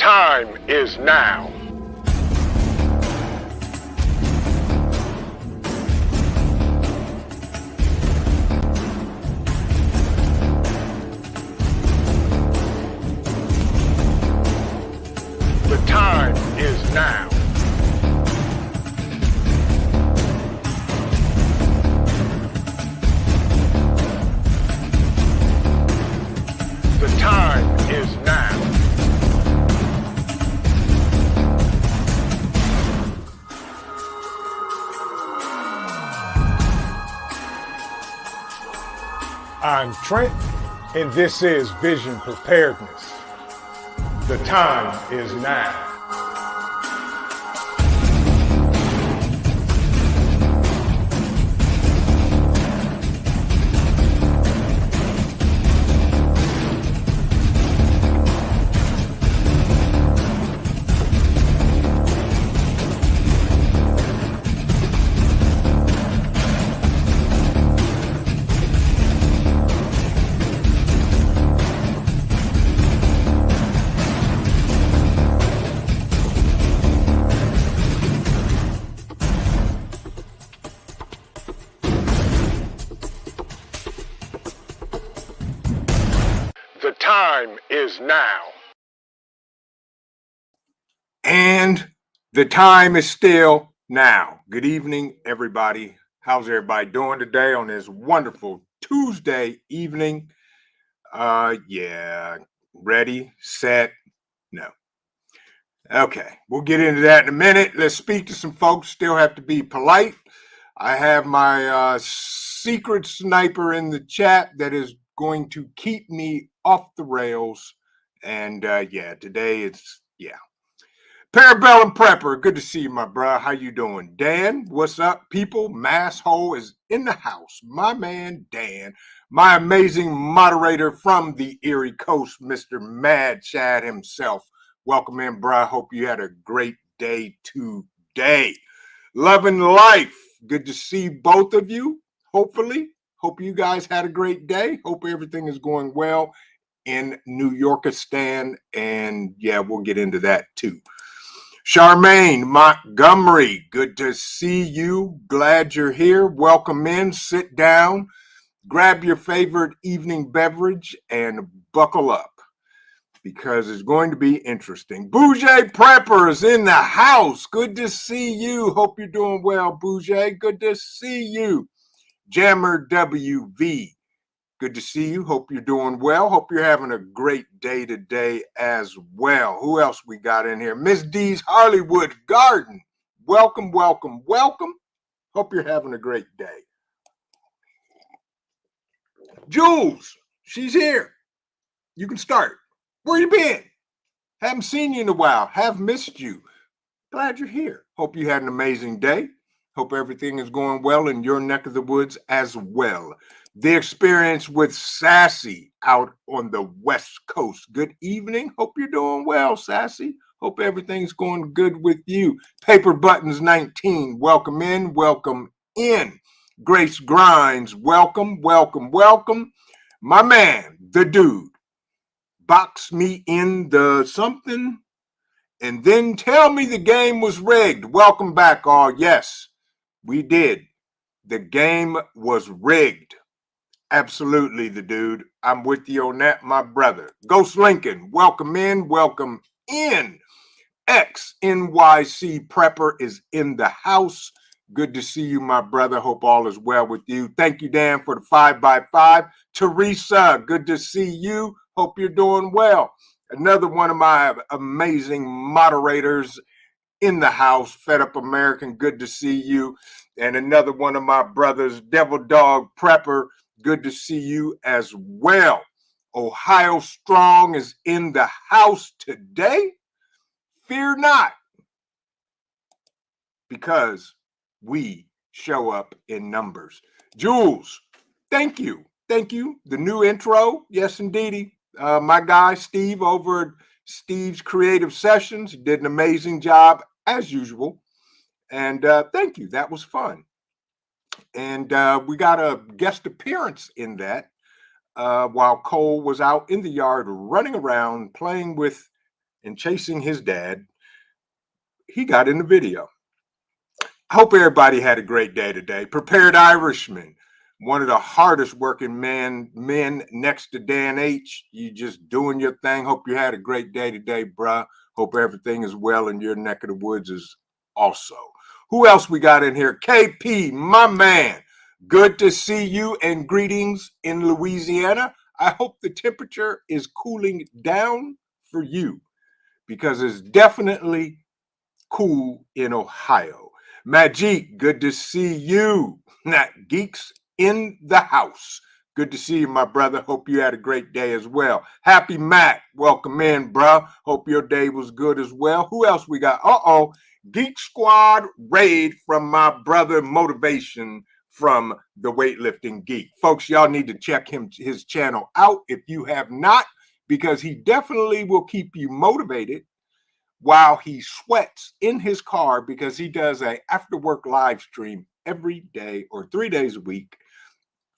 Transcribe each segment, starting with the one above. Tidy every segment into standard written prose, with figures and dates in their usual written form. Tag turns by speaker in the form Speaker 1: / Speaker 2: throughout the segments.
Speaker 1: time is now. The time is now. The time is now. I'm Trent, and this is Vision Preparedness. The time is now. The time is now. And the time is still now. Good evening, everybody. How's everybody doing today on this wonderful Tuesday evening? Ready, set, no. Okay, we'll get into that in a minute. Let's speak to some folks. Still have to be polite. I have my secret sniper in the chat that is going to keep me off the rails. And today it's Parabellum Prepper. Good to see you, my bro. How you doing? Dan, what's up, people? Masshole is in the house. My man, Dan, my amazing moderator from the Erie Coast, Mr. Mad Chad himself. Welcome in, bro. Hope you had a great day today. Loving life. Good to see both of you, hopefully. Hope you guys had a great day. Hope everything is going well in New Yorkistan. And we'll get into that too. Charmaine Montgomery, good to see you. Glad you're here. Welcome in. Sit down. Grab your favorite evening beverage and buckle up because it's going to be interesting. Bougie Prepper is in the house. Good to see you. Hope you're doing well, Bougie. Good to see you. Jammer WV, good to see you. Hope you're doing well. Hope you're having a great day today as well. Who else we got in here? Miss D's Hollywood Garden. Welcome, welcome, welcome. Hope you're having a great day. Jules, she's here. You can start. Where you been? Haven't seen you in a while. Have missed you. Glad you're here. Hope you had an amazing day. Hope everything is going well in your neck of the woods as well. The experience with Sassy out on the West Coast. Good evening. Hope you're doing well, Sassy. Hope everything's going good with you. Paper Buttons 19, welcome in, welcome in. Grace Grinds, welcome, welcome, welcome. My man, the dude, box me in the something and then tell me the game was rigged. Welcome back, all. Yes, we did. The game was rigged. Absolutely, the dude. I'm with you on that, my brother. Ghost Lincoln, welcome in, welcome in. XNYC Prepper is in the house. Good to see you, my brother. Hope all is well with you. Thank you, Dan, for the 5x5. Teresa, good to see you. Hope you're doing well. Another one of my amazing moderators in the house, Fed Up American, good to see you. And another one of my brothers, Devil Dog Prepper, good to see you as well. Ohio Strong is in the house today. Fear not, because we show up in numbers. Jules, thank you. Thank you. The new intro, yes, indeedy. My guy, Steve, over at Steve's Creative Sessions, did an amazing job, as usual. And thank you. That was fun. And we got a guest appearance in that while Cole was out in the yard running around playing with and chasing his dad, he got in the video. I hope everybody had a great day today. Prepared Irishman, one of the hardest working men next to Dan H. You just doing your thing. Hope you had a great day today, bruh. Hope everything is well in your neck of the woods is also. Who else we got in here? KP, my man. Good to see you and greetings in Louisiana. I hope the temperature is cooling down for you because it's definitely cool in Ohio. Majik, good to see you. Not geeks in the house. Good to see you, my brother. Hope you had a great day as well. Happy Matt, welcome in, bro. Hope your day was good as well. Who else we got? Geek Squad raid from my brother Motivation from the Weightlifting Geek. Folks, y'all need to check his channel out if you have not, because he definitely will keep you motivated while he sweats in his car, because he does a after work live stream every day or 3 days a week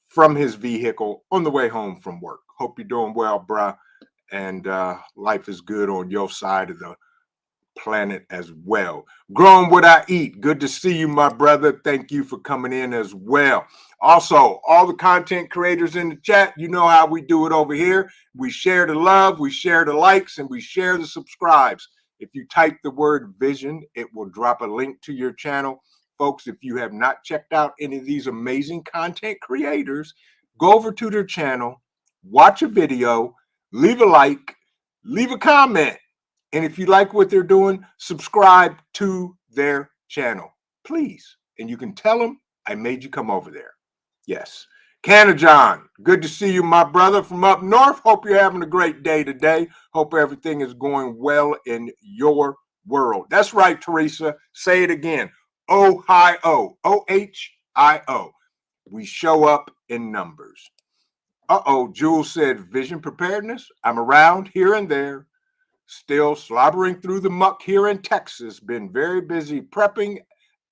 Speaker 1: from his vehicle on the way home from work. Hope you're doing well, bruh, and life is good on your side of the planet as well. Growing What I Eat, good to see you, my brother. Thank you for coming in as well. Also, all the content creators in the chat, you know how we do it over here. We share the love, we share the likes, and we share the subscribes. If you type the word vision, it will drop a link to your channel. Folks, if you have not checked out any of these amazing content creators, go over to their channel, watch a video, leave a like, leave a comment. And if you like what they're doing, subscribe to their channel, please. And you can tell them I made you come over there. Yes. Canna John, good to see you, my brother from up north. Hope you're having a great day today. Hope everything is going well in your world. That's right, Teresa. Say it again. Ohio. Ohio. We show up in numbers. Jules said, vision preparedness. I'm around here and there. Still slobbering through the muck here in Texas. Been very busy prepping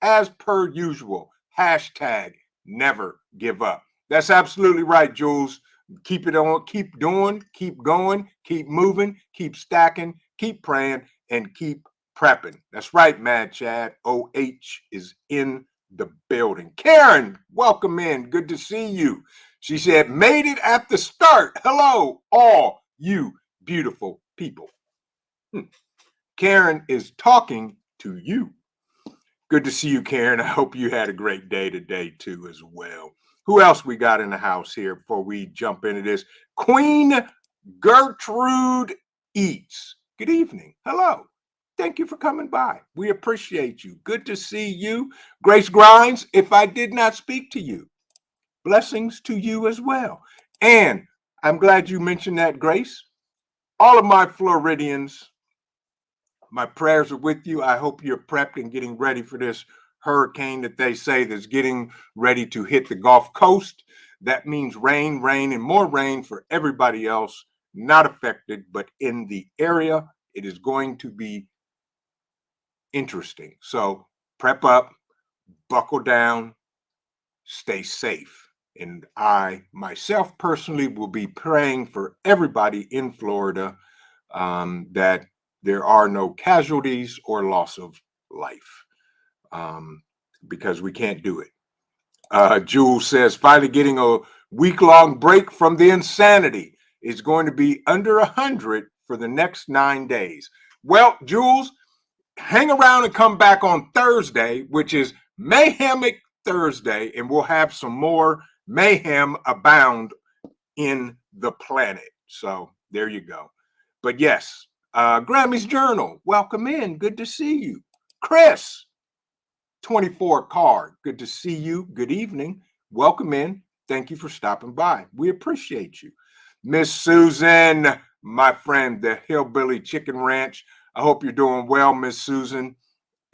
Speaker 1: as per usual. Hashtag never give up. That's absolutely right, Jules. Keep it on, keep doing, keep going, keep moving, keep stacking, keep praying, and keep prepping. That's right, Mad Chad. OH is in the building. Karen, welcome in. Good to see you. She said, made it at the start. Hello, all you beautiful people. Karen is talking to you. Good to see you, Karen. I hope you had a great day today, too, as well. Who else we got in the house here before we jump into this? Queen Gertrude Eats. Good evening. Hello. Thank you for coming by. We appreciate you. Good to see you. Grace Grimes, if I did not speak to you, blessings to you as well. And I'm glad you mentioned that, Grace. All of my Floridians, my prayers are with you. I hope you're prepped and getting ready for this hurricane that they say that's getting ready to hit the Gulf Coast. That means rain, and more rain for everybody else not affected, but in the area, it is going to be interesting. So prep up, buckle down, stay safe. And I myself personally will be praying for everybody in Florida that there are no casualties or loss of life, because we can't do it. Jules says, finally getting a week-long break from the insanity. It's going to be under 100 for the next 9 days. Well, Jules, hang around and come back on Thursday, which is Mayhemic Thursday, and we'll have some more mayhem abound in the planet. So there you go. But yes, Grammy's Journal, welcome in. Good to see you. Chris, 24 card, good to see you. Good evening. Welcome in. Thank you for stopping by. We appreciate you. Miss Susan, my friend, the Hillbilly Chicken Ranch. I hope you're doing well, Miss Susan.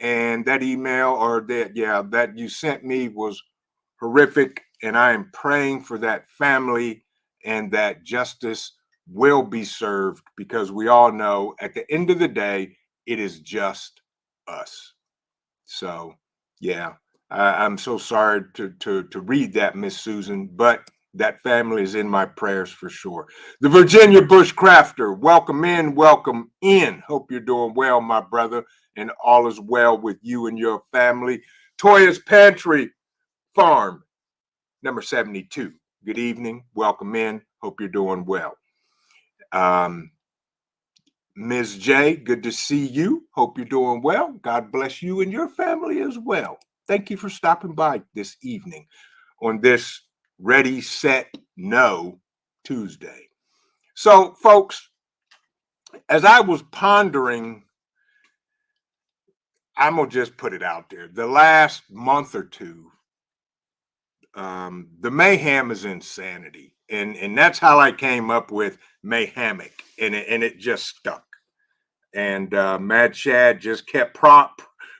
Speaker 1: And that email that you sent me was horrific. And I am praying for that family and that justice will be served, because we all know at the end of the day, it is just us. So, yeah, I'm so sorry to read that, Miss Susan, but That family is in my prayers for sure. The Virginia Bushcrafter, welcome in, welcome in. Hope you're doing well, my brother, and all is well with you and your family. Toya's Pantry Farm, number 72. Good evening, welcome in. Hope you're doing well. Ms. J, good to see you. Hope you're doing well. God bless you and your family as well. Thank you for stopping by this evening on this Ready, Set, No Tuesday. So, folks, as I was pondering, I'm going to just put it out there. The last month or two, the mayhem is insanity. And that's how I came up with mayhamic, and it just stuck. And Mad Shad just kept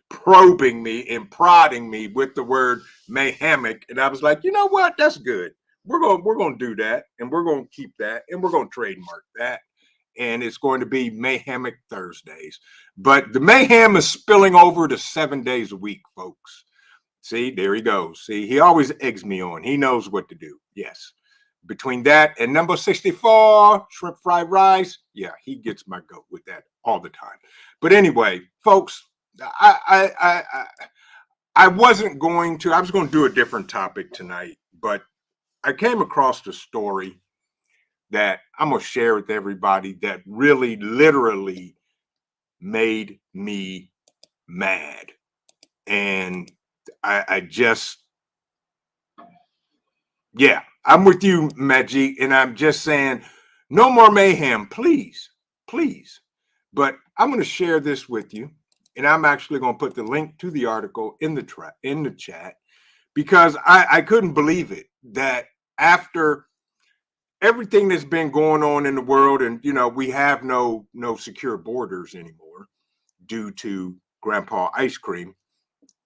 Speaker 1: probing me and prodding me with the word mayhamic, and I was like, you know what, that's good. We're gonna do that, and we're gonna keep that, and we're gonna trademark that, and it's going to be Mayhamic Thursdays. But the mayhem is spilling over to 7 days a week, folks. See, there he goes. See, he always eggs me on. He knows what to do. Yes. Between that and number 64, shrimp fried rice, yeah, he gets my goat with that all the time. But anyway, folks, I wasn't going to. I was going to do a different topic tonight, but I came across a story that I'm going to share with everybody that really, literally made me mad, and I just, yeah, I'm with you, Magic, and I'm just saying, no more mayhem, please, please. But I'm going to share this with you, and I'm actually going to put the link to the article in the chat, because I couldn't believe it that after everything that's been going on in the world, and we have no secure borders anymore due to Grandpa Ice Cream.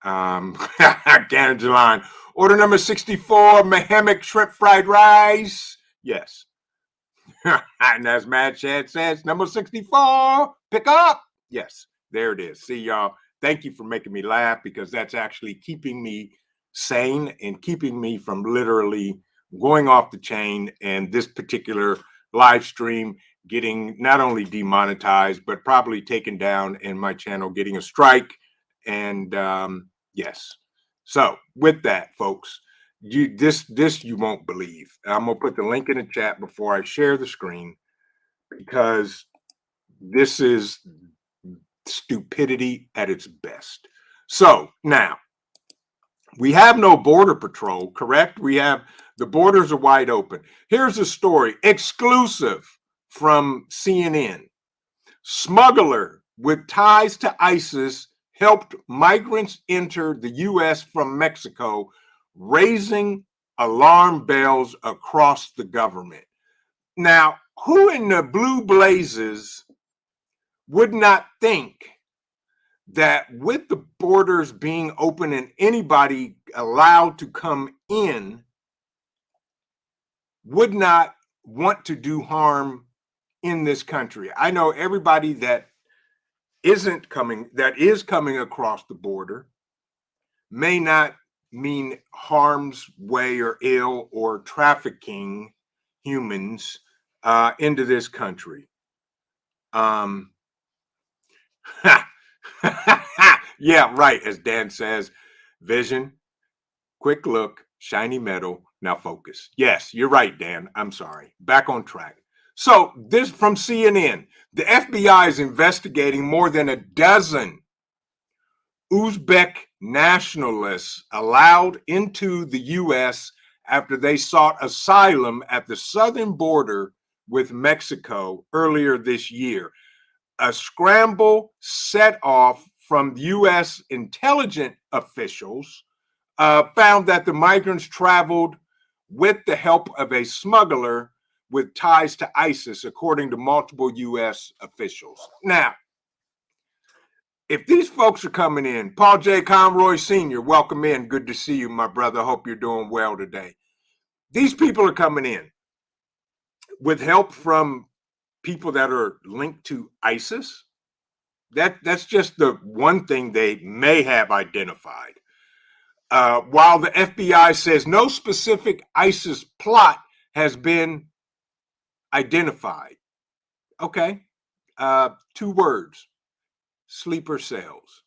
Speaker 1: Canada line. Order number 64, Mayhamic shrimp fried rice. Yes. And as Mad Chad says, number 64, pick up. Yes, there it is. See, y'all, thank you for making me laugh, because that's actually keeping me sane and keeping me from literally going off the chain, and this particular live stream getting not only demonetized, but probably taken down, and my channel getting a strike. And yes. So with that, folks, this you won't believe. I'm gonna put the link in the chat before I share the screen, because this is stupidity at its best. So now we have no border patrol, correct? The borders are wide open. Here's a story exclusive from CNN. Smuggler with ties to ISIS helped migrants enter the U.S. from Mexico, raising alarm bells across the government. Now, who in the blue blazes would not think that with the borders being open and anybody allowed to come in would not want to do harm in this country? I know everybody that is coming across the border may not mean harm's way or ill or trafficking humans into this country. Yeah, right. As Dan says, vision, quick look, shiny metal. Now focus. Yes, you're right, Dan. I'm sorry. Back on track. So this from CNN. The FBI is investigating more than a dozen Uzbek nationalists allowed into the U.S. after they sought asylum at the southern border with Mexico earlier this year. A scramble set off from U.S. intelligence officials found that the migrants traveled with the help of a smuggler with ties to ISIS, according to multiple U.S. officials. Now, if these folks are coming in, Paul J. Conroy Sr., welcome in. Good to see you, my brother. Hope you're doing well today. These people are coming in with help from people that are linked to ISIS. That's just the one thing they may have identified. while the FBI says no specific ISIS plot has been identified. Okay. 2 words: sleeper cells.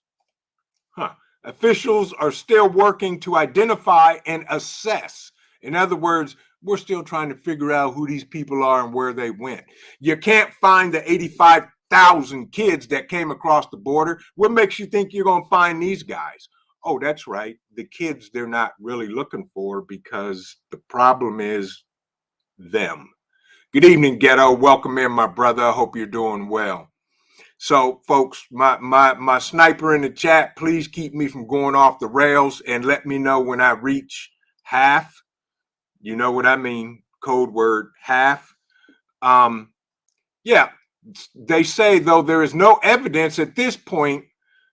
Speaker 1: Huh. Officials are still working to identify and assess. In other words, we're still trying to figure out who these people are and where they went. You can't find the 85,000 kids that came across the border. What makes you think you're going to find these guys? Oh, that's right. The kids they're not really looking for, because the problem is them. Good evening, Ghetto. Welcome in, my brother. I hope you're doing well. So, folks, my sniper in the chat, please keep me from going off the rails and let me know when I reach half. You know what I mean? Code word half. Yeah, they say, though, there is no evidence at this point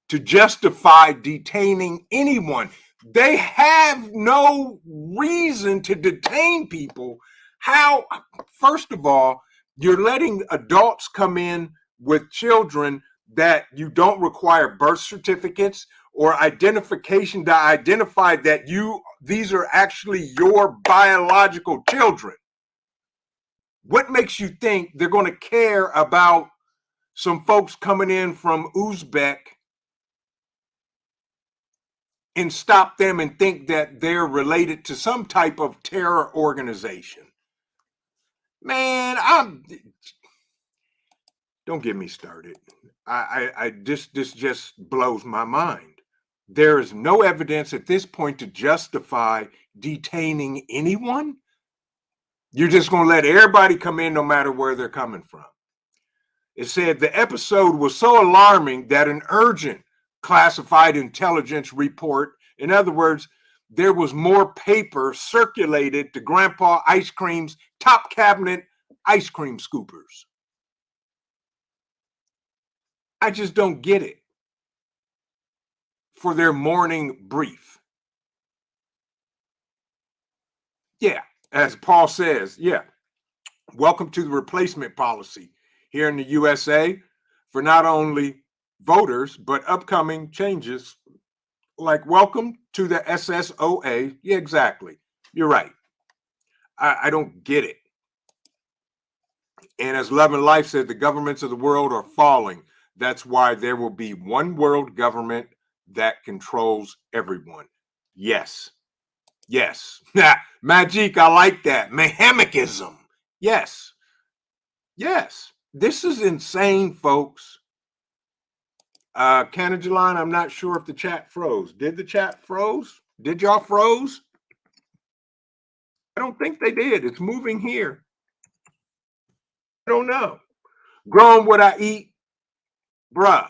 Speaker 1: to justify detaining anyone. They have no reason to detain people. How, first of all, you're letting adults come in with children that you don't require birth certificates or identification to identify that these are actually your biological children. What makes you think they're going to care about some folks coming in from Uzbek and stop them and think that they're related to some type of terror organization? Man, don't get me started. This just blows my mind. There is no evidence at this point to justify detaining anyone. You're just going to let everybody come in no matter where they're coming from. It said the episode was so alarming that an urgent classified intelligence report, in other words, there was more paper circulated to Grandpa Ice Cream's top cabinet ice cream scoopers. I just don't get it. For their morning brief. Yeah, as Paul says, yeah. Welcome to the replacement policy here in the USA for not only voters, but upcoming changes. Like, welcome to the SSOA. Yeah, exactly. You're right. I don't get it. And as Love and Life said, the governments of the world are falling. That's why there will be one world government that controls everyone. Yes. Yes. Magic, I like that. Mahamicism. Yes. Yes. This is insane, folks. Canajalon, I'm not sure if the chat froze. Did the chat froze? Did y'all froze? I don't think they did. It's moving here. I don't know. Growing what I eat, bruh.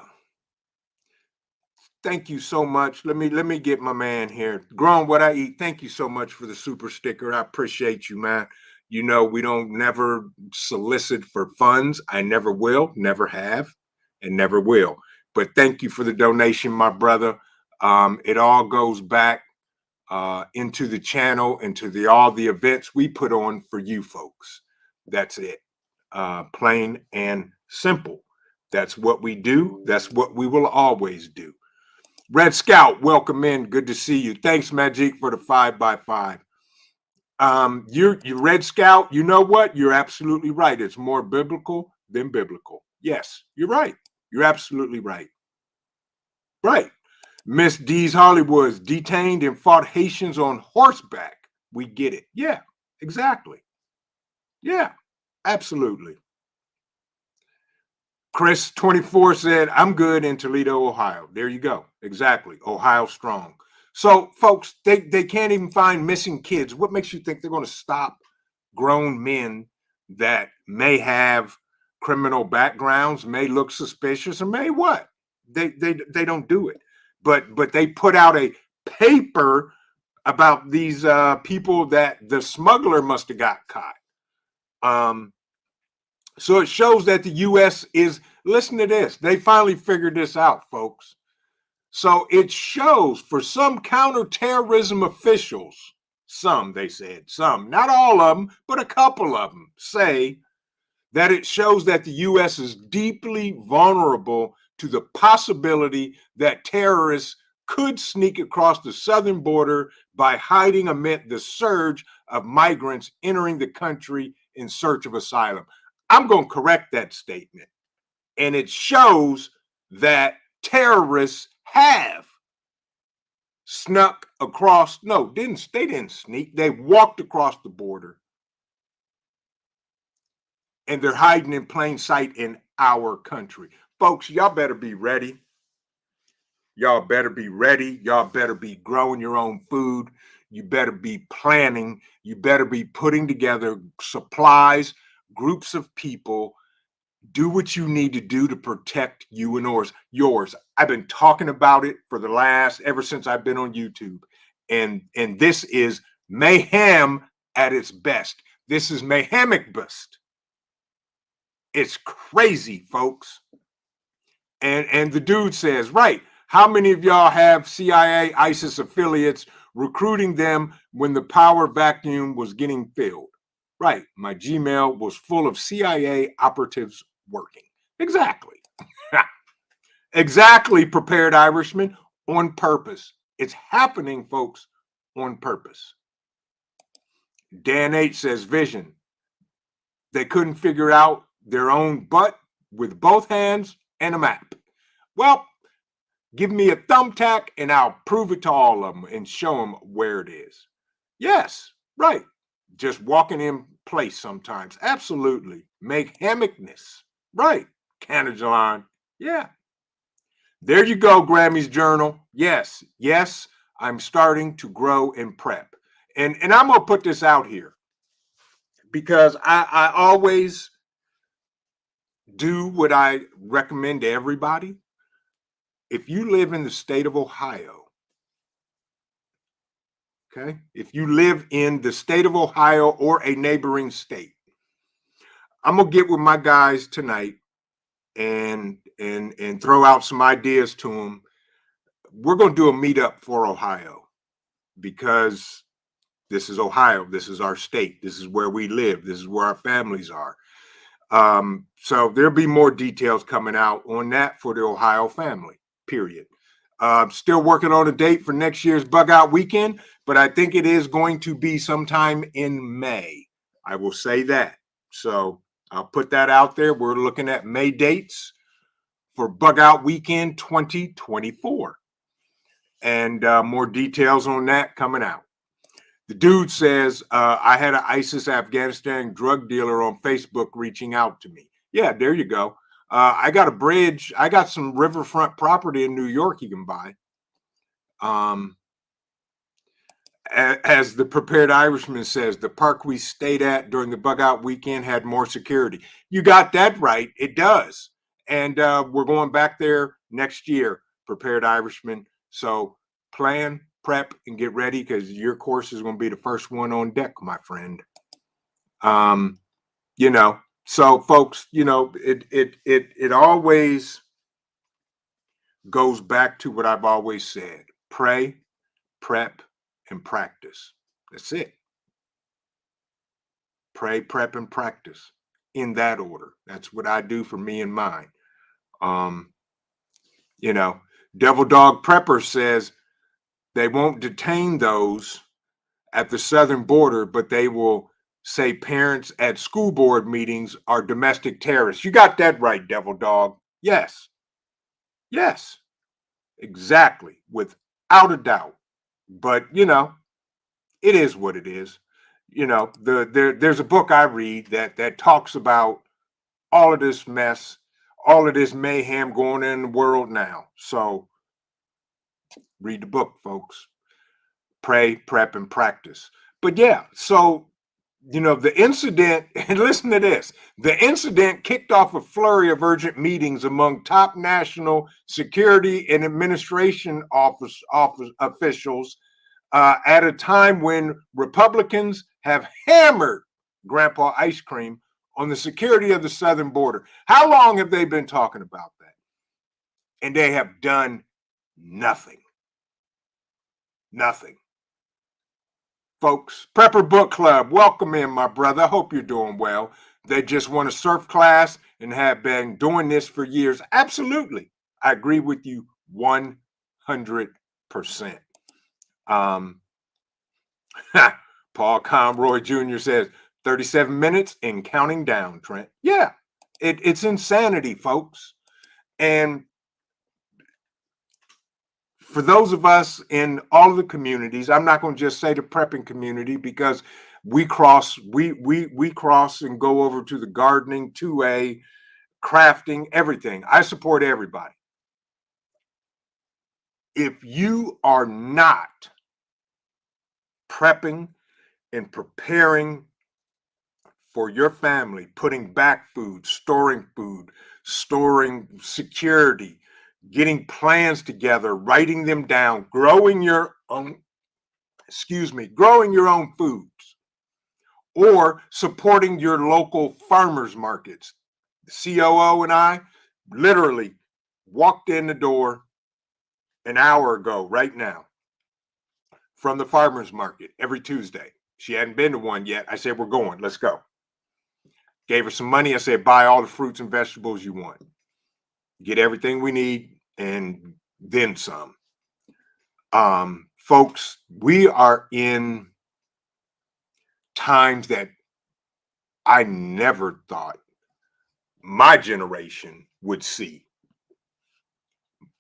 Speaker 1: Thank you so much. Let me get my man here. Growing what I eat. Thank you so much for the super sticker. I appreciate you, man. You know, we don't never solicit for funds. I never will, never have, and never will. But thank you for the donation, my brother. It all goes back into the channel, into all the events we put on for you folks. That's it. Plain and simple. That's what we do. That's what we will always do. Red Scout, welcome in. Good to see you. Thanks, Magic, for the 5x5. You Red Scout, you know what? You're absolutely right. It's more biblical than biblical. Yes, you're right. You're absolutely right. Right. Miss D's Hollywood's detained and fought Haitians on horseback. We get it. Yeah, exactly. Yeah, absolutely. Chris 24 said, I'm good in Toledo, Ohio. There you go. Exactly. Ohio strong. So, folks, they can't even find missing kids. What makes you think they're going to stop grown men that may have criminal backgrounds, may look suspicious, or may what? They don't do it. But they put out a paper about these people that the smuggler must have got caught. So it shows that the U.S. is, listen to this, they finally figured this out, folks. So it shows for some counterterrorism officials, some, they said, some, not all of them, but a couple of them say that it shows that the U.S. is deeply vulnerable to the possibility that terrorists could sneak across the southern border by hiding amid the surge of migrants entering the country in search of asylum. I'm going to correct that statement. And it shows that terrorists have snuck across. No, they didn't sneak. They walked across the border, and they're hiding in plain sight in our country. Folks, y'all better be ready. Y'all better be ready. Y'all better be growing your own food. You better be planning. You better be putting together supplies, groups of people. Do what you need to do to protect you and yours. I've been talking about it for ever since I've been on YouTube. And this is mayhem at its best. This is mayhemic bust. It's crazy, folks. And the dude says, right, how many of y'all have CIA, ISIS affiliates recruiting them when the power vacuum was getting filled? Right, my Gmail was full of CIA operatives working. Exactly. Exactly, prepared Irishman, on purpose. It's happening, folks, on purpose. Dan H says, vision. They couldn't figure out their own butt with both hands and a map. Well, give me a thumbtack and I'll prove it to all of them and show them where it is. Yes, right. Just walking in place sometimes. Absolutely. Make hammocness. Right. Canajalon. Yeah. There you go, Grammy's Journal. Yes, yes, I'm starting to grow and prep. And I'm going to put this out here because I always do what I recommend to everybody. If you live in the state of Ohio, okay, if you live in the state of Ohio or a neighboring state, I'm going to get with my guys tonight and throw out some ideas to them. We're going to do a meetup for Ohio because this is Ohio. This is our state. This is where we live. This is where our families are. So there'll be more details coming out on that for the Ohio family, period. Still working on a date for next year's Bug Out Weekend, but I think it is going to be sometime in May. I will say that. So I'll put that out there. We're looking at May dates for Bug Out Weekend 2024. And more details on that coming out. The dude says, I had an ISIS Afghanistan drug dealer on Facebook reaching out to me. Yeah, there you go. I got a bridge. I got some riverfront property in New York you can buy. As the Prepared Irishman says, the park we stayed at during the Bug Out Weekend had more security. You got that right. It does. And we're going back there next year, Prepared Irishman. So plan, prep, and get ready because your course is going to be the first one on deck, my friend. You know, so folks, you know, it always goes back to what I've always said: pray, prep, and practice. That's it. Pray, prep, and practice in that order. That's what I do for me and mine. You know, Devil Dog Prepper says they won't detain those at the southern border, but they will say parents at school board meetings are domestic terrorists. You got that right, Devil Dog. Yes. Yes. Exactly. Without a doubt. But, you know, it is what it is. You know, there's a book I read that talks about all of this mess, all of this mayhem going on in the world now. So read the book, folks. Pray, prep, and practice. But yeah, so, you know, the incident, and listen to this, the incident kicked off a flurry of urgent meetings among top national security and administration office officials at a time when Republicans have hammered Grandpa Ice Cream on the security of the southern border. How long have they been talking about that? And they have done nothing. Nothing. Folks, Prepper Book Club, welcome in, my brother. Hope you're doing well. They just want a surf class and have been doing this for years. Absolutely. I agree with you 100%. Um, Paul Conroy Jr. says 37 minutes and counting down, Trent. Yeah, it's insanity, folks. And for those of us in all of the communities, I'm not going to just say the prepping community because we cross and go over to the gardening, 2A, crafting, everything. I support everybody. If you are not prepping and preparing for your family, putting back food, storing security, getting plans together, writing them down, growing your own foods, or supporting your local farmers markets. The COO and I literally walked in the door an hour ago, right now, from the farmers market every Tuesday. She hadn't been to one yet. I said, we're going, let's go. Gave her some money. I said, buy all the fruits and vegetables you want. Get everything we need and then some. Folks, we are in times that I never thought my generation would see.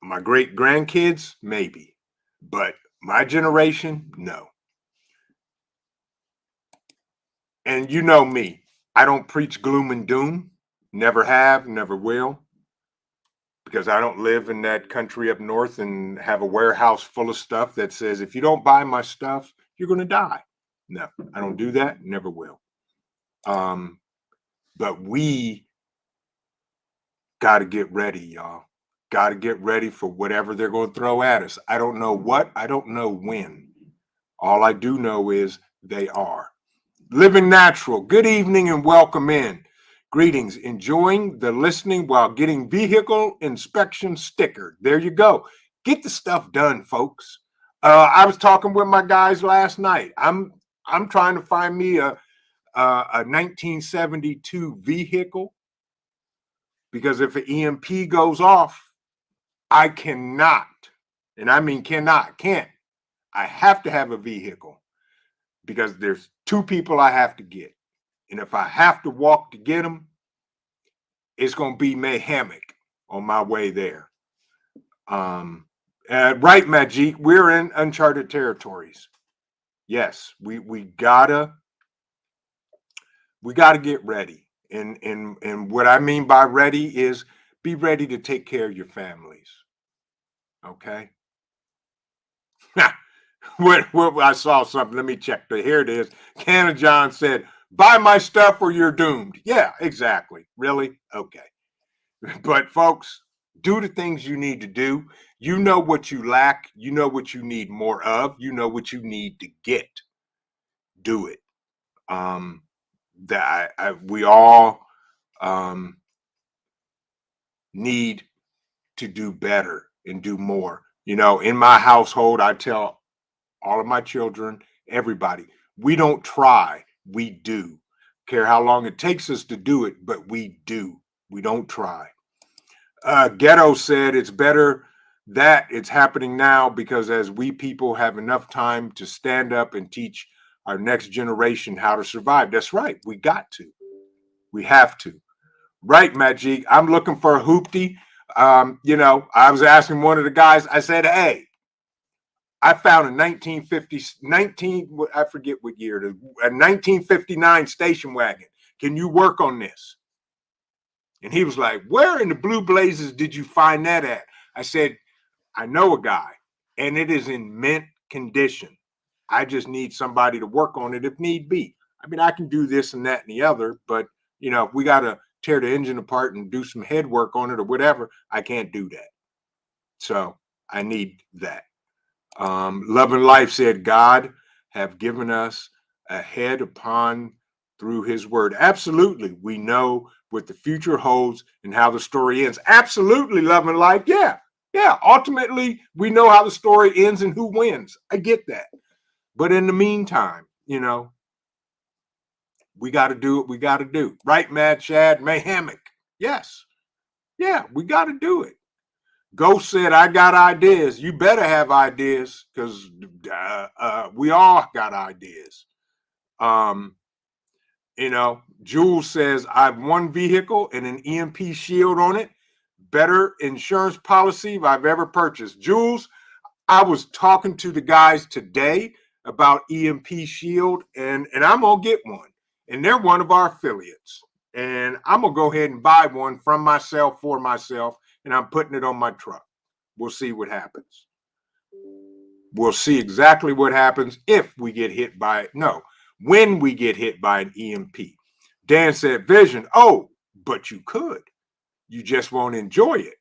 Speaker 1: My great grandkids, maybe, but my generation, no. And you know me, I don't preach gloom and doom, never have, never will, because I don't live in that country up north and have a warehouse full of stuff that says, if you don't buy my stuff, you're going to die. No, I don't do that, never will. But we got to get ready, y'all. Got to get ready for whatever they're going to throw at us. I don't know what, I don't know when. All I do know is they are. Living Natural, good evening and welcome in. Greetings, enjoying the listening while getting vehicle inspection stickered. There you go. Get the stuff done, folks. I was talking with my guys last night. I'm trying to find me a 1972 vehicle, because if an EMP goes off, I cannot, and I mean can't. I have to have a vehicle because there's two people I have to get. And if I have to walk to get them, it's going to be mayhemic on my way there. Right, Majik, we're in uncharted territories. Yes, we gotta get ready. And what I mean by ready is be ready to take care of your families. Okay. What I saw something. Let me check. Here it is. Canna John said, "Buy my stuff or you're doomed." Yeah, exactly. Really? Okay. But folks, do the things you need to do. You know what you lack. You know what you need more of. You know what you need to get. Do it. We all need to do better and do more. You know, in my household, I tell all of my children, everybody, we don't try, we do. Care how long it takes us to do it, but we do. We don't try. Ghetto said it's better that it's happening now, because as we people have enough time to stand up and teach our next generation how to survive. That's right. We got to. We have to. Right, Magic. I'm looking for a hoopty. I was asking one of the guys, I said, hey, I found a 1950, I forget what year, a 1959 station wagon. Can you work on this? And he was like, where in the blue blazes did you find that at? I said, I know a guy, and it is in mint condition. I just need somebody to work on it if need be. I mean, I can do this and that and the other, but if we got to tear the engine apart and do some head work on it or whatever, I can't do that. So I need that. Love and Life said, God have given us a head upon through his word. Absolutely. We know what the future holds and how the story ends. Absolutely, Love and Life. Yeah. Yeah. Ultimately, we know how the story ends and who wins. I get that. But in the meantime, we got to do what we got to do. Right, Mad Shad? Mayhemic. Yes. Yeah, we got to do it. Ghost said, I got ideas. You better have ideas because we all got ideas. Um, Jules says, I have one vehicle and an EMP shield on it. Better insurance policy I've ever purchased. Jules, I was talking to the guys today about EMP Shield, and I'm gonna get one, and they're one of our affiliates, and I'm gonna go ahead and buy one from myself for myself, and I'm putting it on my truck. We'll see what happens. We'll see exactly what happens if we get hit by it. No, when we get hit by an EMP. Dan said, Vision. Oh, but you could. You just won't enjoy it.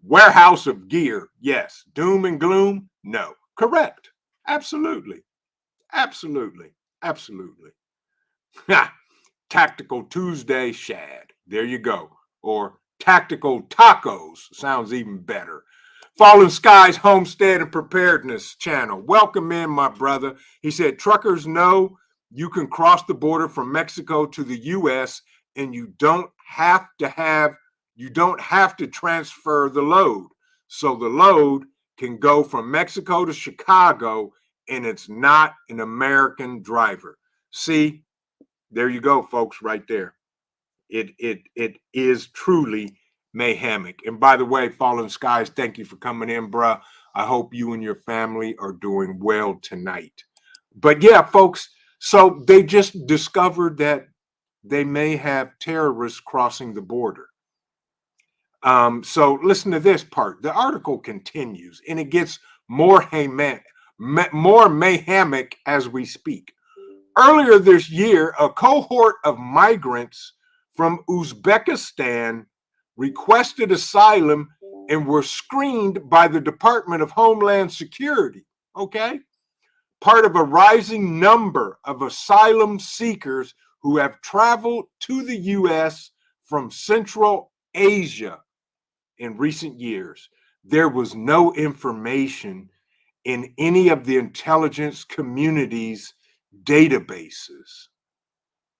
Speaker 1: Warehouse of gear, yes. Doom and gloom, no. Correct. Absolutely. Absolutely. Absolutely. Tactical Tuesday Shad. There you go. Or Tactical Tacos sounds even better. Fallen Skies Homestead and Preparedness channel. Welcome in, my brother. He said, truckers know you can cross the border from Mexico to the U.S. and you don't have to transfer the load. So the load can go from Mexico to Chicago and it's not an American driver. See, there you go, folks, right there. It is truly mayhemic. And by the way, Fallen Skies, thank you for coming in, bruh. I hope you and your family are doing well tonight. But yeah, folks, so they just discovered that they may have terrorists crossing the border. So listen to this part. The article continues, and it gets more mayhemic as we speak. Earlier this year, a cohort of migrants from Uzbekistan requested asylum and were screened by the Department of Homeland Security. Okay? Part of a rising number of asylum seekers who have traveled to the U.S. from Central Asia in recent years. There was no information in any of the intelligence community's databases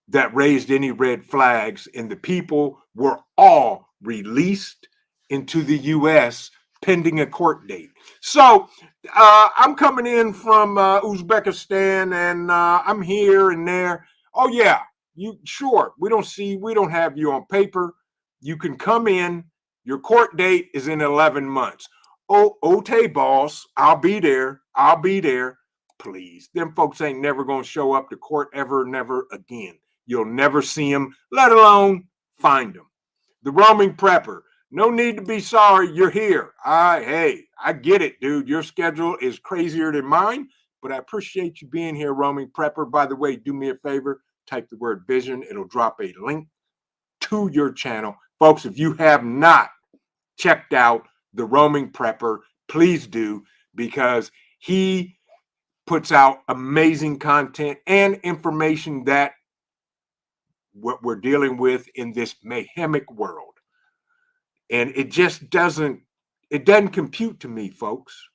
Speaker 1: that raised any red flags, and the people were all released into the U.S. pending a court date. So I'm coming in from Uzbekistan, and I'm here and there. Oh yeah, you sure? We don't have you on paper. You can come in. Your court date is in 11 months. Oh, okay, boss. I'll be there. I'll be there. Please, them folks ain't never gonna show up to court ever, never again. You'll never see them, let alone find them. The roaming prepper. No need to be sorry. You're here. Hey, I get it, dude. Your schedule is crazier than mine, but I appreciate you being here, roaming prepper. By the way, do me a favor. Type the word vision. It'll drop a link to your channel. Folks, if you have not checked out the roaming prepper, please do, because he puts out amazing content and information that what we're dealing with in this mayhemic world. And it just doesn't compute to me, folks.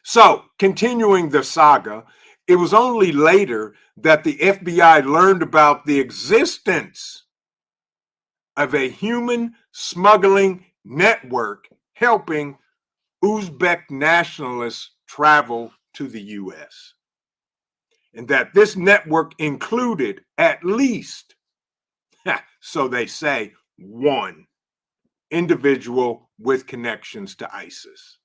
Speaker 1: So, continuing the saga, it was only later that the FBI learned about the existence of a human smuggling network helping Uzbek nationalists travel to the U.S. And that this network included at least, so they say, one individual with connections to ISIS.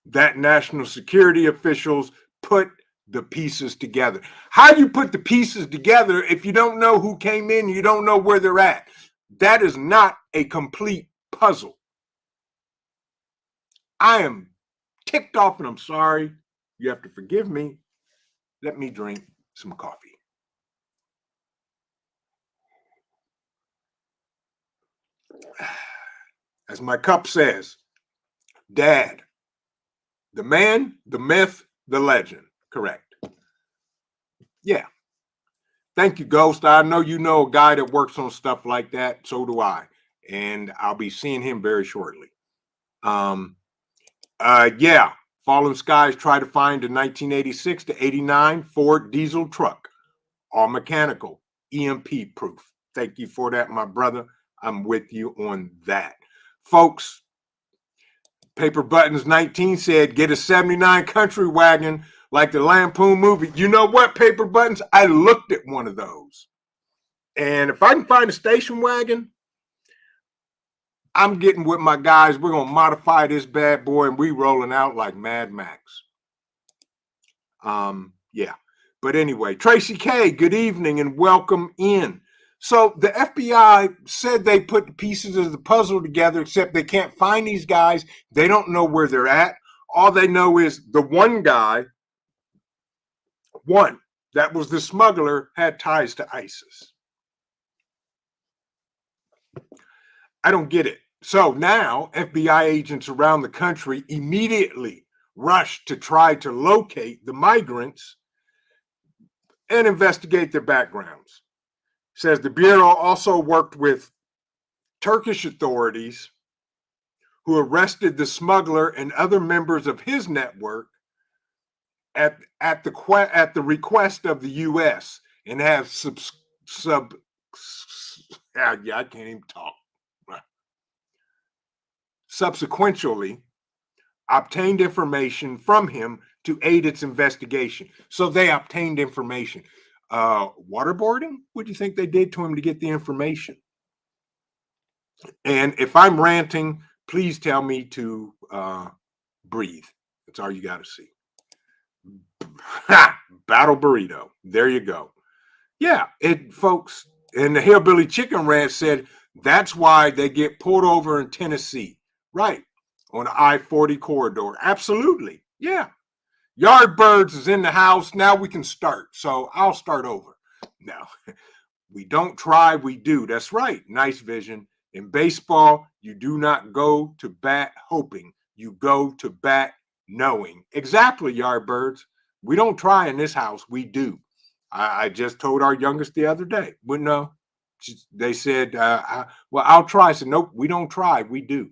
Speaker 1: That national security officials put the pieces together. How do you put the pieces together if you don't know who came in, you don't know where they're at? That is not a complete puzzle. I am ticked off and I'm sorry. You have to forgive me. Let me drink some coffee. As my cup says, Dad, the man, the myth, the legend. Correct. Yeah. Thank you, Ghost. I know you know a guy that works on stuff like that. So do I. And I'll be seeing him very shortly. Yeah. Fallen Skies try to find a 1986 to 89 Ford diesel truck, all mechanical, EMP proof. Thank you for that, my brother. I'm with you on that. Folks, Paper Buttons 19 said, get a 79 country wagon like the Lampoon movie. You know what, Paper Buttons? I looked at one of those. And if I can find a station wagon, I'm getting with my guys. We're going to modify this bad boy and we rolling out like Mad Max. Yeah. But anyway, Tracy K, good evening and welcome in. So the FBI said they put the pieces of the puzzle together, except they can't find these guys. They don't know where they're at. All they know is the one guy, that was the smuggler, had ties to ISIS. I don't get it. So now FBI agents around the country immediately rushed to try to locate the migrants and investigate their backgrounds. Says the Bureau also worked with Turkish authorities who arrested the smuggler and other members of his network at the request of the U.S. and have I can't even talk. Subsequently, obtained information from him to aid its investigation. So they obtained information. Waterboarding? What do you think they did to him to get the information? And if I'm ranting, please tell me to breathe. That's all you got to see. Battle burrito. There you go. Yeah, folks. And the Hillbilly Chicken Ranch said that's why they get pulled over in Tennessee. Right. On the I-40 corridor. Absolutely. Yeah. Yardbirds is in the house. Now we can start. So I'll start over. No, we don't try, we do. That's right. Nice vision. In baseball, you do not go to bat hoping. You go to bat knowing. Exactly, Yardbirds. We don't try in this house. We do. I just told our youngest the other day. Well, no. They said, well, I'll try. I said, nope, we don't try. We do.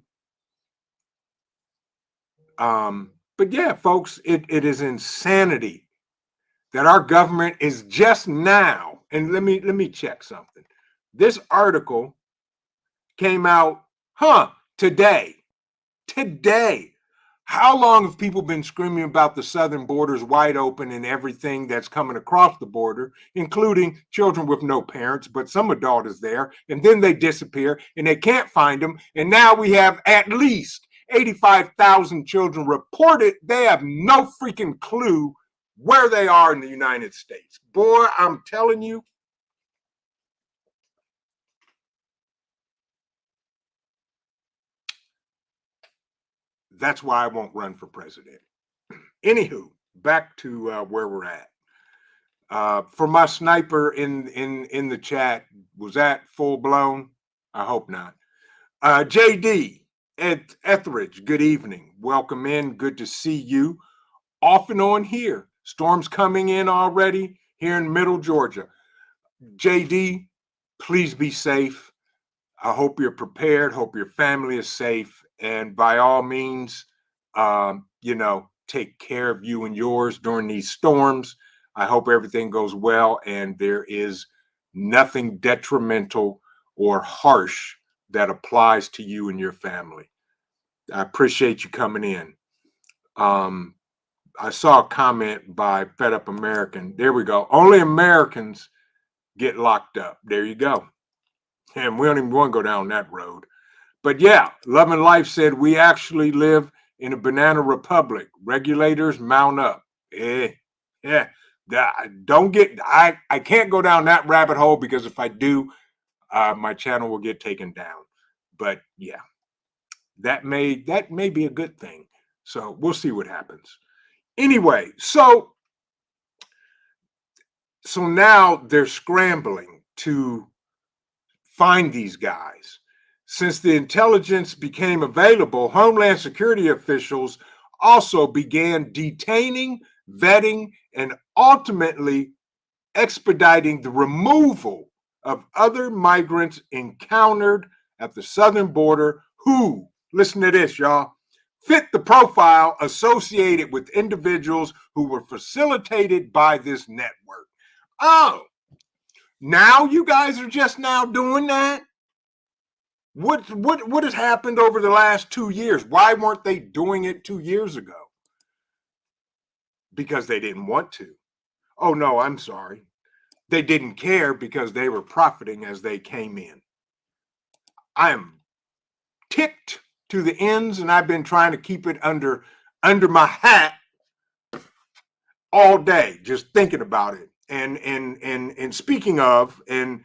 Speaker 1: But yeah, folks, it is insanity that our government is just now. And let me check something. This article came out, today. How long have people been screaming about the southern borders wide open and everything that's coming across the border, including children with no parents, but some adult is there, and then they disappear and they can't find them. And now we have at least 85,000 children reported. They have no freaking clue where they are in the United States. Boy, I'm telling you. That's why I won't run for president. Anywho, back to where we're at. For my sniper in the chat, was that full blown? I hope not. JD Etheridge, good evening. Welcome in. Good to see you. Off and on here. Storms coming in already here in Middle Georgia. JD, please be safe. I hope you're prepared. Hope your family is safe. And by all means, take care of you and yours during these storms. I hope everything goes well and there is nothing detrimental or harsh that applies to you and your family. I appreciate you coming in. I saw a comment by Fed Up American. There we go. Only Americans get locked up. There you go. And we don't even want to go down that road. But yeah, Love and Life said we actually live in a banana republic. Regulators mount up. Yeah. I can't go down that rabbit hole because if I do, my channel will get taken down. But yeah, that may be a good thing. So we'll see what happens. Anyway, so now they're scrambling to find these guys. Since the intelligence became available, Homeland Security officials also began detaining, vetting, and ultimately expediting the removal of other migrants encountered at the southern border who, listen to this, y'all, fit the profile associated with individuals who were facilitated by this network. Oh, now you guys are just now doing that? What has happened over the last 2 years? Why weren't they doing it 2 years ago? Because they didn't want to. Oh no, I'm sorry. They didn't care because they were profiting as they came in. I am ticked to the ends, and I've been trying to keep it under my hat all day, just thinking about it. And speaking of, and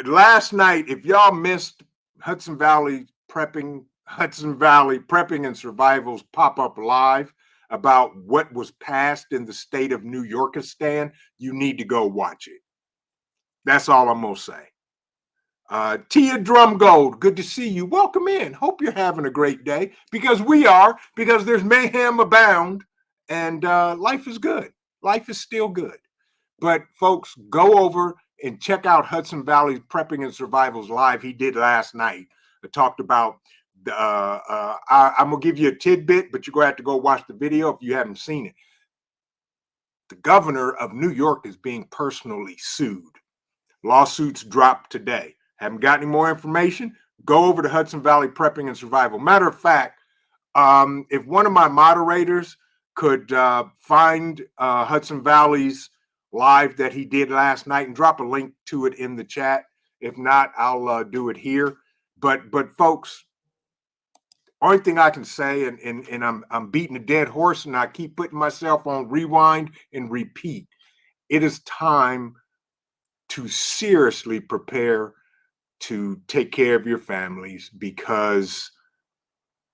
Speaker 1: last night, if y'all missed Hudson Valley Prepping and Survival's pop-up live about what was passed in the state of New Yorkistan, you need to go watch it. That's all I'm gonna say. Tia Drumgold, good to see you. Welcome in. Hope you're having a great day, because we are, because there's mayhem abound, and life is good. Life is still good. But folks, go over and check out Hudson Valley Prepping and Survival's live he did last night. I talked about I'm gonna give you a tidbit, but you're gonna have to go watch the video if you haven't seen it. The governor of New York is being personally sued. Lawsuits dropped today. Haven't got any more information? Go over to Hudson Valley Prepping and Survival. Matter of fact, if one of my moderators could find Hudson Valley's live that he did last night and drop a link to it in the chat. If not, I'll do it here. But folks, only thing I can say, and I'm beating a dead horse, and I keep putting myself on rewind and repeat. It is time to seriously prepare to take care of your families, because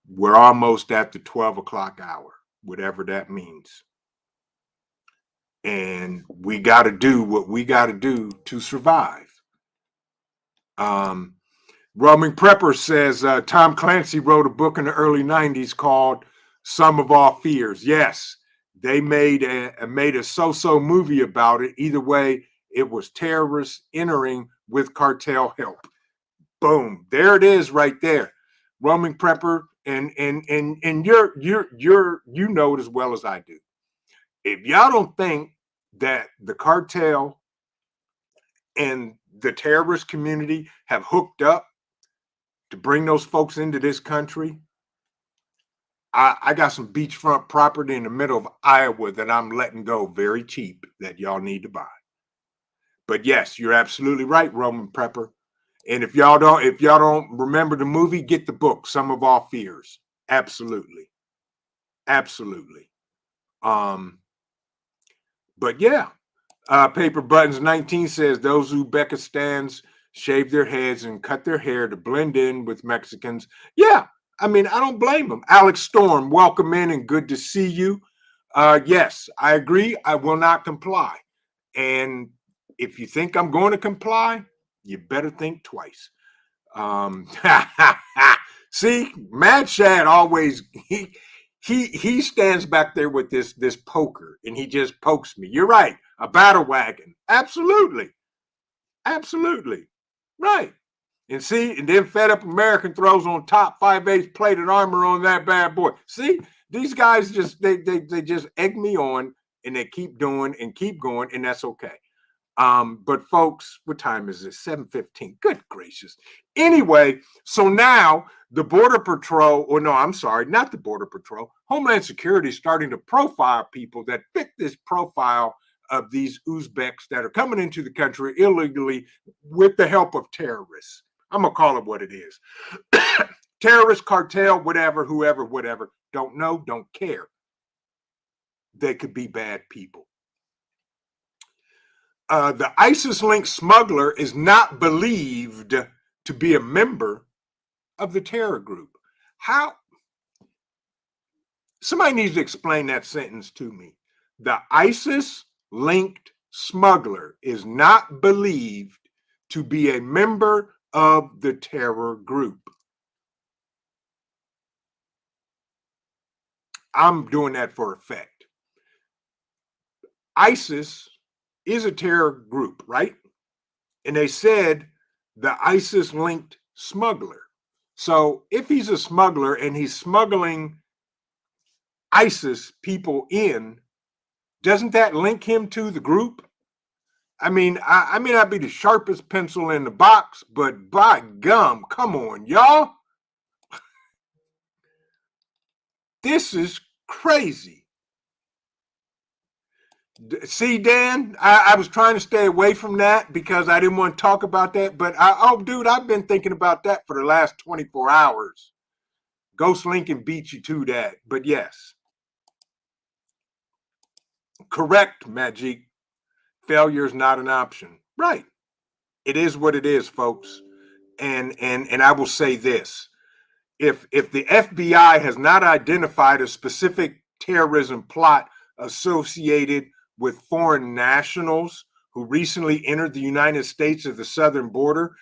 Speaker 1: we're almost at the 12 o'clock hour, whatever that means. And we got to do what we got to do to survive. Roaming Prepper says Tom Clancy wrote a book in the early 90s called Sum of All Fears. Yes, they made a so-so movie about it. Either way, it was terrorists entering with cartel help. Boom, there it is right there. Roaming Prepper, and you're you know it as well as I do. If y'all don't think that the cartel and the terrorist community have hooked up to bring those folks into this country, I got some beachfront property in the middle of Iowa that I'm letting go very cheap that y'all need to buy. But yes, you're absolutely right, Roman Prepper. And if y'all don't remember the movie, get the book, Sum of All Fears. Absolutely. Absolutely. But yeah, Paper Buttons 19 says those Uzbekistans shave their heads and cut their hair to blend in with Mexicans. Yeah, I mean, I don't blame them. Alex Storm, welcome in and good to see you. Yes, I agree. I will not comply. And if you think I'm going to comply, you better think twice. See, Mad Shad always he stands back there with this poker, and he just pokes me. You're right, a battle wagon. Absolutely. Right. And see, and then Fed Up American throws on top 5/8 plated armor on that bad boy. See, these guys just they just egg me on, and they keep doing and keep going, and that's okay. But folks, what time is it? 7:15. Good gracious. Anyway, so now the Border Patrol, or no, I'm sorry, not the Border Patrol. Homeland Security is starting to profile people that fit this profile of these Uzbeks that are coming into the country illegally with the help of terrorists. I'm gonna call it what it is. Terrorist, cartel, whatever, whoever, whatever. Don't know, don't care. They could be bad people. The ISIS-linked smuggler is not believed to be a member of the terror group. How? Somebody needs to explain that sentence to me. The ISIS-linked smuggler is not believed to be a member of the terror group. I'm doing that for effect. ISIS is a terror group, right? And they said the ISIS-linked smuggler. So if he's a smuggler and he's smuggling ISIS people in, doesn't that link him to the group? I mean, I may not be the sharpest pencil in the box, but by gum, come on, y'all. This is crazy. See, Dan, I was trying to stay away from that because I didn't want to talk about that. But oh, dude, I've been thinking about that for the last 24 hours. Ghost Lincoln beat you to that. But yes, correct, Magic. Failure is not an option. Right. It is what it is, folks. And I will say this. If the FBI has not identified a specific terrorism plot associated with foreign nationals who recently entered the United States at the southern border,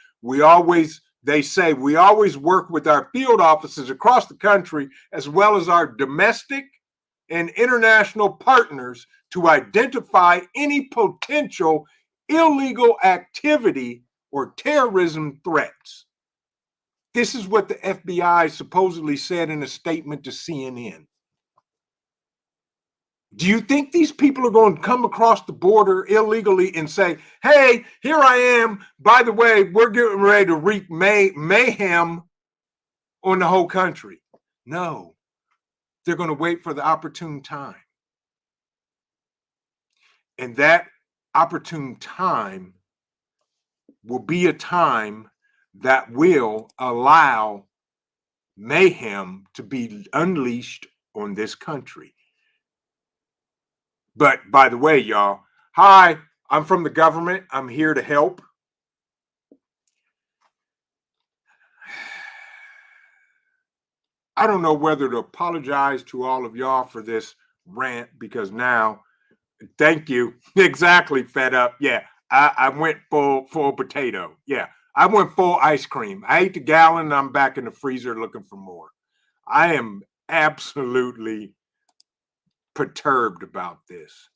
Speaker 1: they say we always work with our field offices across the country as well as our domestic and international partners to identify any potential illegal activity or terrorism threats. This is what the FBI supposedly said in a statement to CNN. Do you think these people are going to come across the border illegally and say, hey, here I am. By the way, we're getting ready to wreak mayhem on the whole country? No, they're going to wait for the opportune time. And that opportune time will be a time that will allow mayhem to be unleashed on this country. But by the way, y'all, hi, I'm from the government. I'm here to help. I don't know whether to apologize to all of y'all for this rant because now, thank you. Exactly, fed up. Yeah, I went full potato. Yeah, I went full ice cream. I ate the gallon and I'm back in the freezer looking for more. I am absolutely perturbed about this.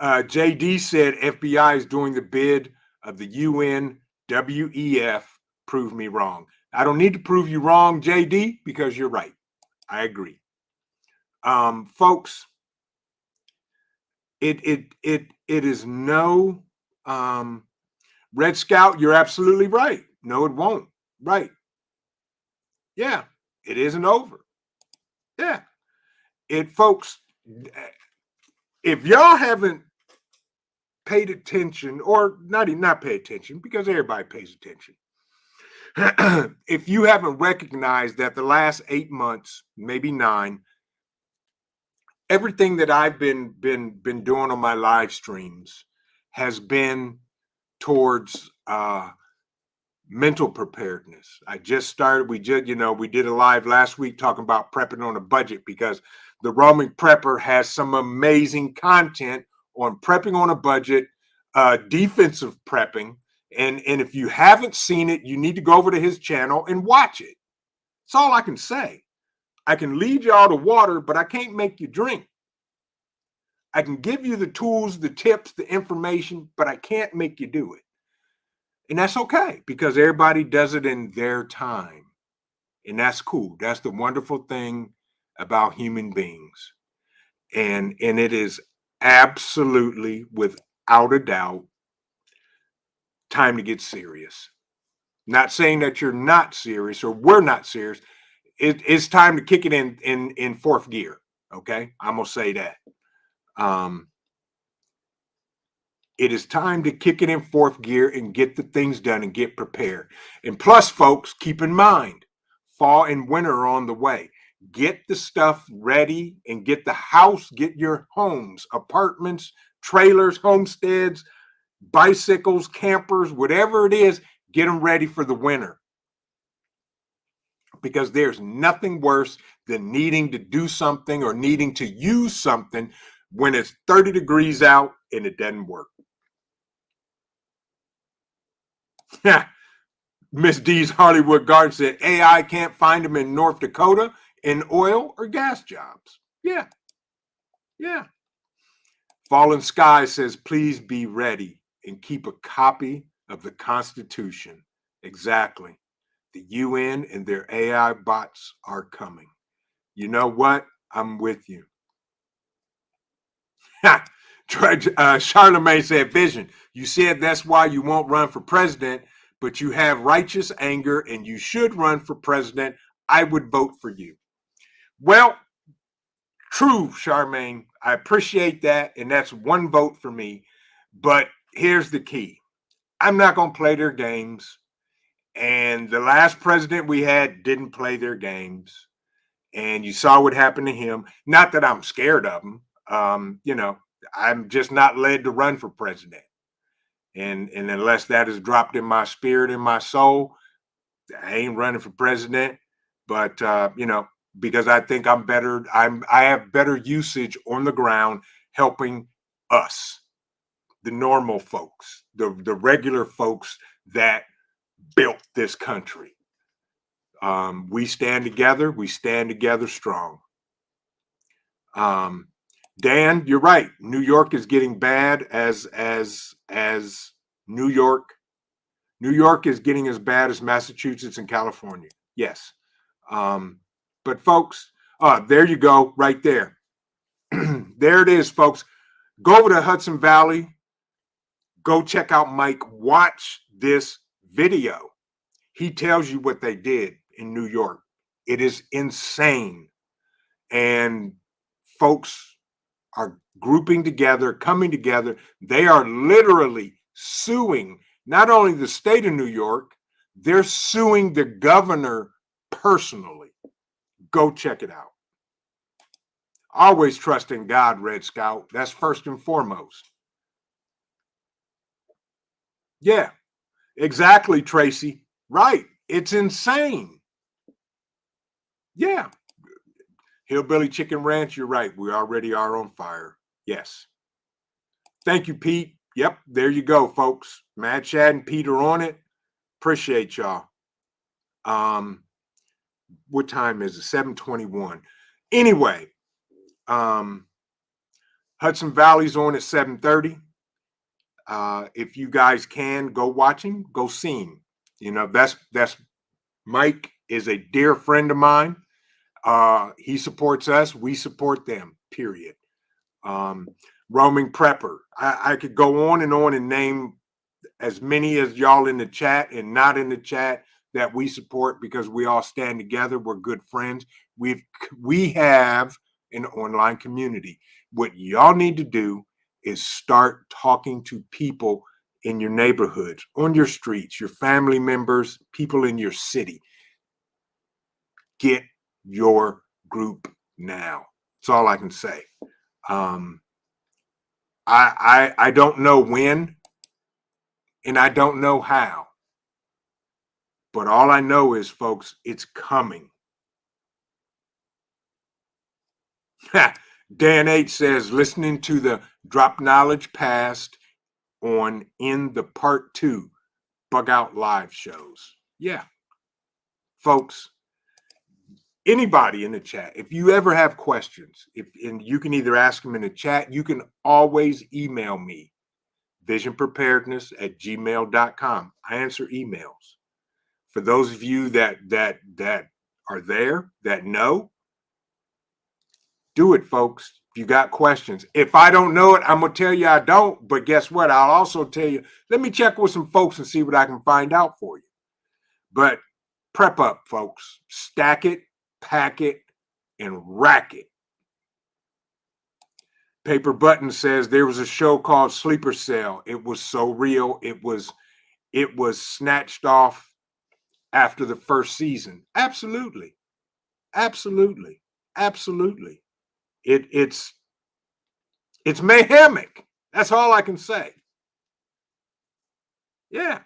Speaker 1: JD said FBI is doing the bid of the UN WEF. Prove me wrong. I don't need to prove you wrong, JD, because you're right. I agree. Folks, it is no Red Scout, you're absolutely right. No, it won't. Right. Yeah, it isn't over. Yeah. Folks, if y'all haven't paid attention, or not pay attention, because everybody pays attention. If you haven't recognized that the last 8 months, maybe 9, everything that I've been doing on my live streams has been towards mental preparedness. I just started. We did a live last week talking about prepping on a budget because the Roaming Prepper has some amazing content on prepping on a budget, defensive prepping. And if you haven't seen it, you need to go over to his channel and watch it. That's all I can say. I can lead y'all to water, but I can't make you drink. I can give you the tools, the tips, the information, but I can't make you do it. And that's okay because everybody does it in their time. And that's cool. That's the wonderful thing about human beings. And it is absolutely, without a doubt, time to get serious. Not saying that you're not serious or we're not serious. It's time to kick it in fourth gear. Okay, I'm gonna say that. It is time to kick it in fourth gear and get the things done and get prepared. And plus, folks, keep in mind, fall and winter are on the way. Get the stuff ready and get your homes, apartments, trailers, homesteads, bicycles, campers, whatever it is, get them ready for the winter. Because there's nothing worse than needing to do something or needing to use something when it's 30 degrees out and it doesn't work. Miss D's Hollywood Garden said AI can't find them in North Dakota in oil or gas jobs. Yeah. Fallen Sky says, please be ready and keep a copy of the Constitution. Exactly. The UN and their AI bots are coming. You know what? I'm with you. Charlemagne said, Vision, you said that's why you won't run for president, but you have righteous anger and you should run for president. I would vote for you. Well, true, Charmaine. I appreciate that. And that's one vote for me. But here's the key. I'm not going to play their games. And the last president we had didn't play their games. And you saw what happened to him. Not that I'm scared of him. I'm just not led to run for president. And unless that is dropped in my spirit, in my soul, I ain't running for president. But because I think I'm better, I have better usage on the ground helping us, the normal folks, the regular folks that built this country. We stand together. We stand together strong. Dan, you're right. New York is getting bad as New York. New York is getting as bad as Massachusetts and California. Yes. But folks, there you go, right there. There it is, folks. Go over to Hudson Valley. Go check out Mike. Watch this video. He tells you what they did in New York. It is insane. And folks are grouping together, coming together. They are literally suing not only the state of New York, they're suing the governor personally. Go check it out. Always trust in God, Red Scout. That's first and foremost. Yeah, exactly, Tracy. Right. It's insane. Yeah. Hillbilly Chicken Ranch, you're right. We already are on fire. Yes. Thank you, Pete. Yep, there you go, folks. Mad Chad and Pete are on it. Appreciate y'all. What time is it? 7:21. Anyway, Hudson Valley's on at 7:30. If you guys can go watch him, go see him. That's Mike is a dear friend of mine. He supports us. We support them, period. Roaming Prepper. I could go on and name as many as y'all in the chat and not in the chat that we support because we all stand together. We're good friends. We have an online community. What y'all need to do is start talking to people in your neighborhoods, on your streets, your family members, people in your city. Get your group now. That's all I can say. I don't know when and I don't know how. But all I know is, folks, it's coming. Dan H says, listening to the Drop Knowledge Past on In the Part 2 Bug Out Live shows. Yeah. Folks, anybody in the chat, if you ever have questions, and you can either ask them in the chat, you can always email me, visionpreparedness@gmail.com. I answer emails. For those of you that are there, that know, do it, folks. If you got questions. If I don't know it, I'm going to tell you I don't. But guess what? I'll also tell you, let me check with some folks and see what I can find out for you. But prep up, folks. Stack it, pack it, and rack it. Paper Button says there was a show called Sleeper Cell. It was so real. It was snatched off after the first season. Absolutely. Absolutely. Absolutely. It's mayhemic. That's all I can say. Yeah.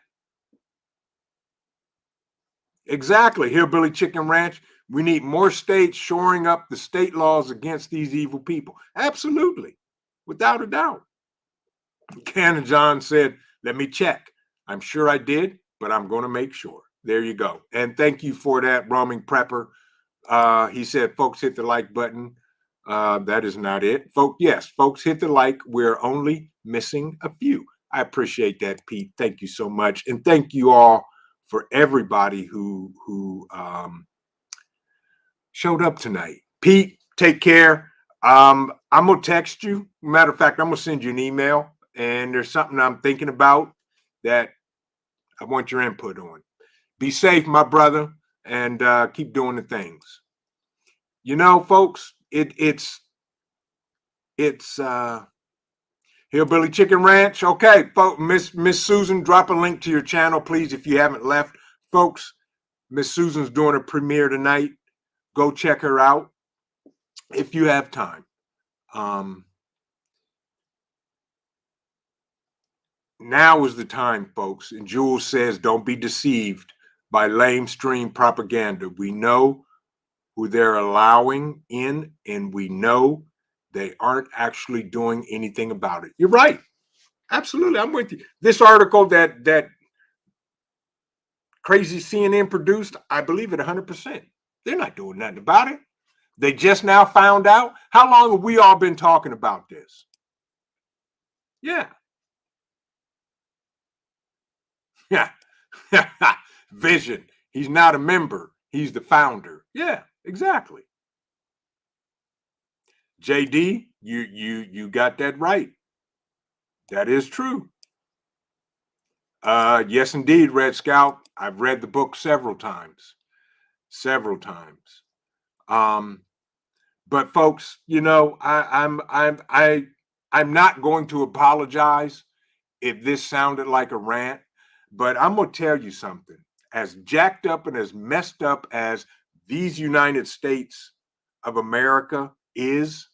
Speaker 1: Exactly. Hillbilly Chicken Ranch. We need more states shoring up the state laws against these evil people. Absolutely. Without a doubt. Cannon John said, let me check. I'm sure I did, but I'm going to make sure. There you go. And thank you for that, Roaming Prepper. He said, folks, hit the like button. That is not it. Yes, folks, hit the like. We're only missing a few. I appreciate that, Pete. Thank you so much. And thank you all for everybody who showed up tonight. Pete, take care. I'm going to text you. Matter of fact, I'm going to send you an email, and there's something I'm thinking about that I want your input on. Be safe, my brother, and keep doing the things. You know, folks, it's Hillbilly Chicken Ranch. Okay, folks, Miss Susan, drop a link to your channel, please, if you haven't left. Folks, Miss Susan's doing a premiere tonight. Go check her out if you have time. Now is the time, folks. And Jules says, don't be deceived by lamestream propaganda. We know who they're allowing in, and we know they aren't actually doing anything about it. You're right. Absolutely. I'm with you. This article that crazy CNN produced, I believe it 100%. They're not doing nothing about it. They just now found out. How long have we all been talking about this? Yeah. Yeah. Vision. He's not a member. He's the founder. Yeah, exactly. JD, you got that right. That is true. Yes, indeed, Red Scout. I've read the book several times. Several times. But folks, you know, I'm not going to apologize if this sounded like a rant, but I'm gonna tell you something. As jacked up and as messed up as these United States of America is,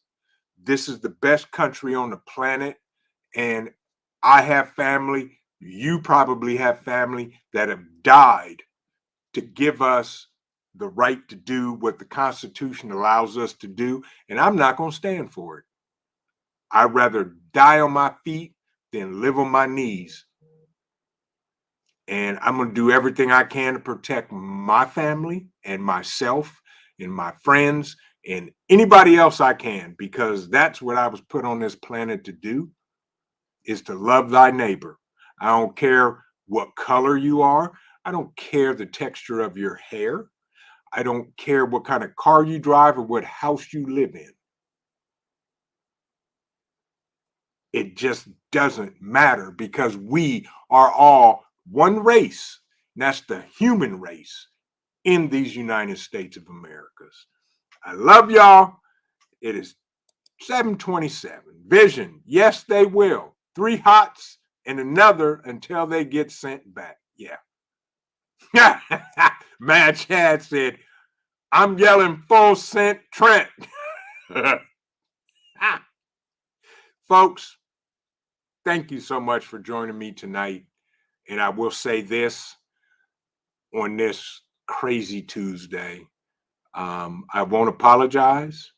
Speaker 1: this is the best country on the planet. And I have family, you probably have family that have died to give us the right to do what the Constitution allows us to do. And I'm not going to stand for it. I'd rather die on my feet than live on my knees. And I'm going to do everything I can to protect my family and myself and my friends and anybody else I can, because that's what I was put on this planet to do, is to love thy neighbor. I don't care what color you are. I don't care the texture of your hair. I don't care what kind of car you drive or what house you live in. It just doesn't matter, because we are all one race, and that's the human race in these United States of Americas. I love y'all. It is 7:27. Vision, yes, they will. 3 hots and another until they get sent back. Yeah. Mad Chad said, I'm yelling full sent Trent. Folks, thank you so much for joining me tonight. And I will say this on this crazy Tuesday. I won't apologize.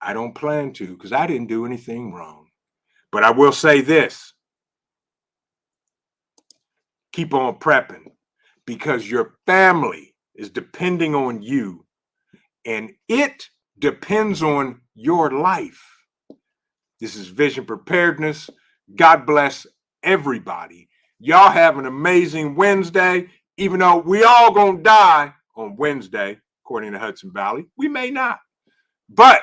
Speaker 1: I don't plan to, because I didn't do anything wrong. But I will say this. Keep on prepping, because your family is depending on you, and it depends on your life. This is Vision Preparedness. God bless everybody. Y'all have an amazing Wednesday, even though we all gonna die on Wednesday, according to Hudson Valley. We may not, but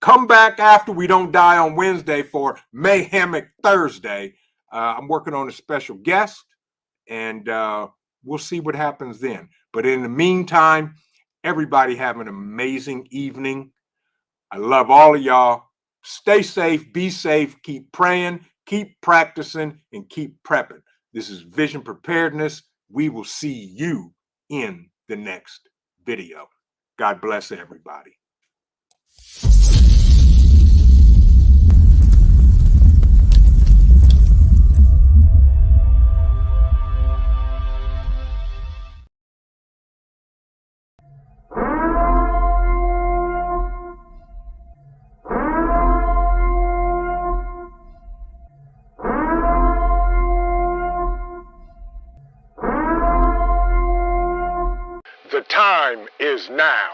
Speaker 1: come back after we don't die on Wednesday for Mayhemic Thursday. I'm working on a special guest, and we'll see what happens then. But in the meantime, everybody have an amazing evening. I love all of y'all. Stay safe, be safe, keep praying, keep practicing, and keep prepping. This is Vision Preparedness. We will see you in the next video. God bless everybody. The time is now.